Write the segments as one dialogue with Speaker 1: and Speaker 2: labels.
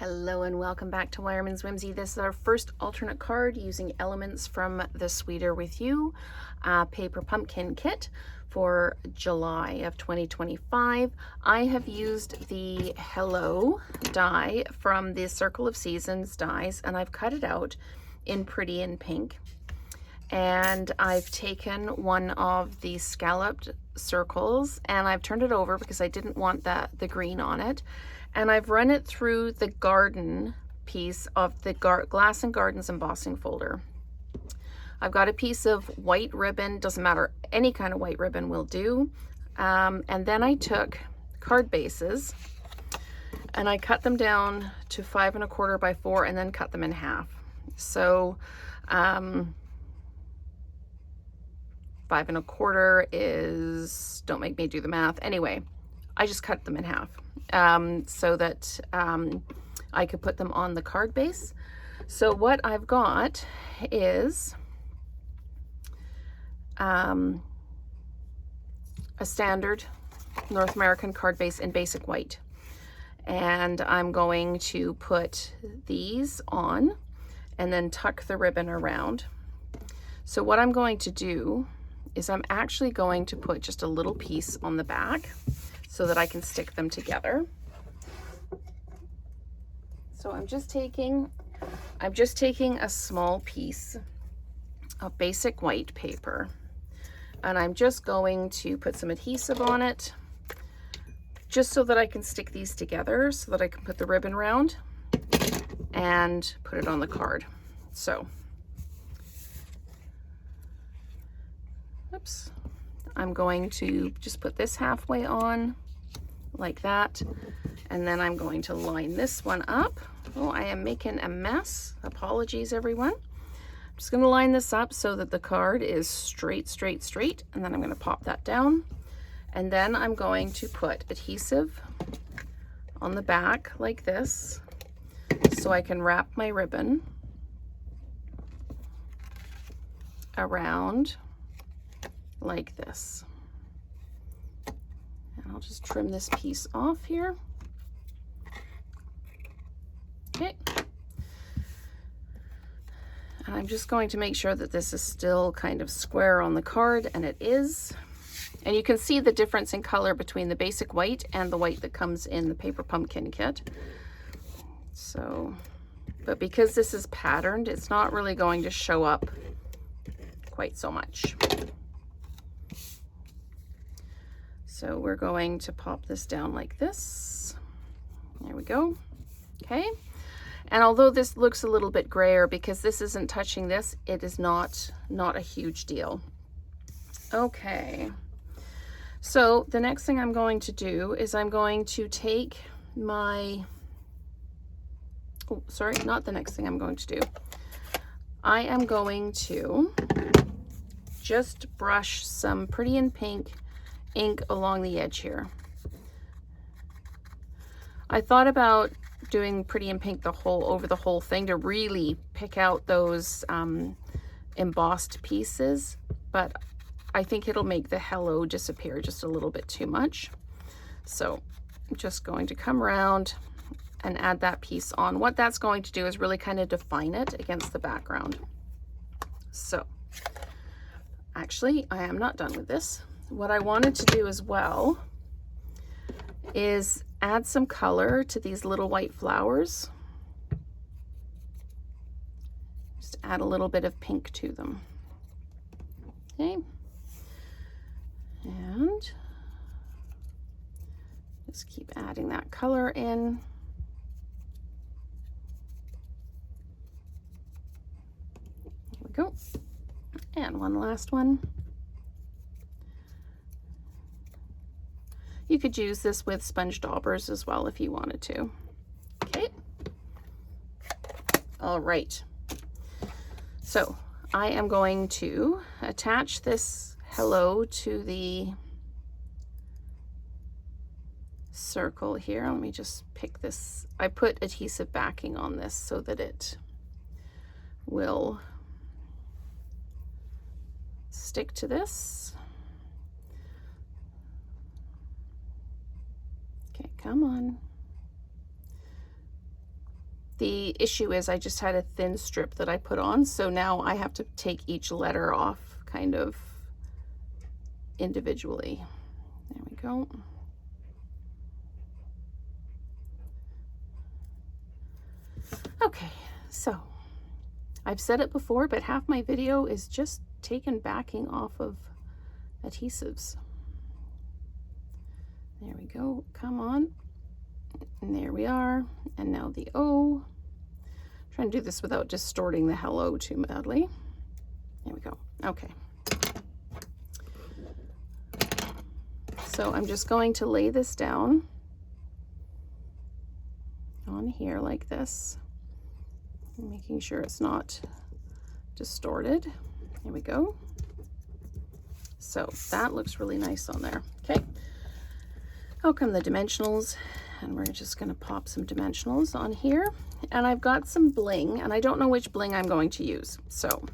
Speaker 1: Hello and welcome back to Wireman's Whimsy. This is our first alternate card using elements from the Sweeter With You paper pumpkin kit for July of 2025. I have used the Hello die from the Circle of Seasons dies, and I've cut it out in Pretty in Pink. And I've taken one of the scalloped circles and I've turned it over because I didn't want the green on it. And I've run it through the garden piece of the Glass and Gardens embossing folder. I've got a piece of white ribbon, doesn't matter, any kind of white ribbon will do. And then I took card bases and I cut them down to 5 1/4 by 4 and then cut them in half. So 5 1/4 is, don't make me do the math. Anyway, I just cut them in half so that I could put them on the card base. So what I've got is a standard North American card base in basic white. And I'm going to put these on and then tuck the ribbon around. So what I'm going to do is I'm actually going to put just a little piece on the back so that I can stick them together. So I'm just taking a small piece of basic white paper and I'm just going to put some adhesive on it just so that I can stick these together so that I can put the ribbon around and put it on the card. So, oops, I'm going to just put this halfway on like that, and then I'm going to line this one up. Oh, I am making a mess. Apologies, everyone. I'm just going to line this up so that the card is straight, straight, straight, and then I'm going to pop that down. And then I'm going to put adhesive on the back like this so I can wrap my ribbon around like this. And I'll just trim this piece off here. Okay. And I'm just going to make sure that this is still kind of square on the card, and it is. And you can see the difference in color between the basic white and the white that comes in the paper pumpkin kit. So, but because this is patterned, it's not really going to show up quite so much. So we're going to pop this down like this. There we go. Okay. And although this looks a little bit grayer because this isn't touching this, it is not a huge deal. Okay. So the next thing I'm going to do is I'm going to take my, oh, sorry, not the next thing I'm going to do. I am going to just brush some Pretty in Pink ink along the edge here. I thought about doing Pretty in Pink over the whole thing to really pick out those embossed pieces, but I think it'll make the Hello disappear just a little bit too much. So I'm just going to come around and add that piece on. What that's going to do is really kind of define it against the background. So actually, I am not done with this. What I wanted to do as well is add some color to these little white flowers. Just add a little bit of pink to them. Okay. And just keep adding that color in. There we go. And one last one. You could use this with sponge daubers as well if you wanted to. Okay. All right. So I am going to attach this Hello to the circle here. Let me just pick this. I put adhesive backing on this so that it will stick to this. Okay, come on. The issue is I just had a thin strip that I put on, so now I have to take each letter off kind of individually. There we go. Okay, so I've said it before, but half my video is just taking backing off of adhesives. There we go, come on. And there we are. And now the O. I'm trying to do this without distorting the hello too badly. There we go. Okay. So I'm just going to lay this down on here like this, making sure it's not distorted. There we go. So that looks really nice on there. Okay. Out come the dimensionals, and we're just going to pop some dimensionals on here. And I've got some bling, and I don't know which bling I'm going to use. So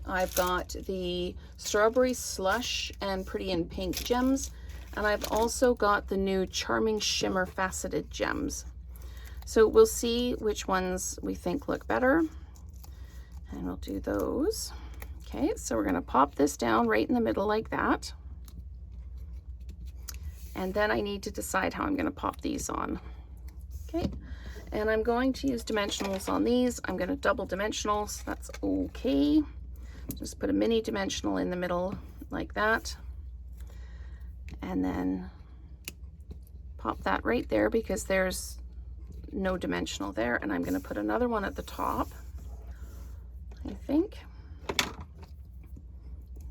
Speaker 1: I've got the Strawberry Slush and Pretty in Pink gems, and I've also got the new Charming Shimmer Faceted gems. So we'll see which ones we think look better, and we'll do those. Okay, so we're going to pop this down right in the middle like that. And then I need to decide how I'm going to pop these on. Okay, and I'm going to use dimensionals on these. I'm going to double dimensionals, that's okay. Just put a mini dimensional in the middle like that. And then pop that right there because there's no dimensional there. And I'm going to put another one at the top, I think.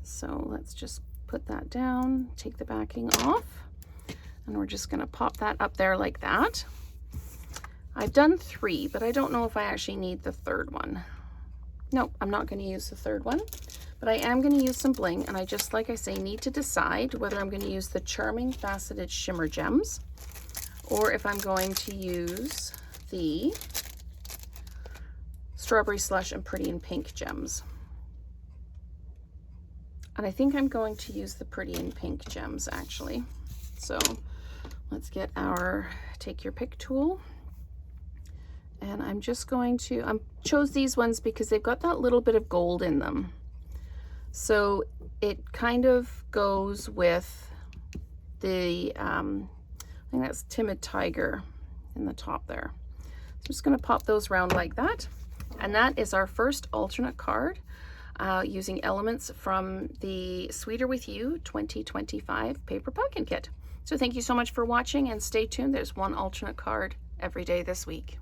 Speaker 1: So let's just put that down, take the backing off, and we're just going to pop that up there like that. I've done 3, but I don't know if I actually need the third one. Nope, I'm not going to use the third one, but I am going to use some bling, and I just, like I say, need to decide whether I'm going to use the Charming Faceted Shimmer gems or if I'm going to use the Strawberry Slush and Pretty in Pink gems. And I think I'm going to use the Pretty in Pink gems actually. So let's get our take your pick tool. And I'm just going to, I chose these ones because they've got that little bit of gold in them. So it kind of goes with the, I think that's Timid Tiger in the top there. So I'm just going to pop those around like that. And that is our first alternate card using elements from the Sweeter With You 2025 Paper Pumpkin Kit. So thank you so much for watching, and stay tuned. There's one alternate card every day this week.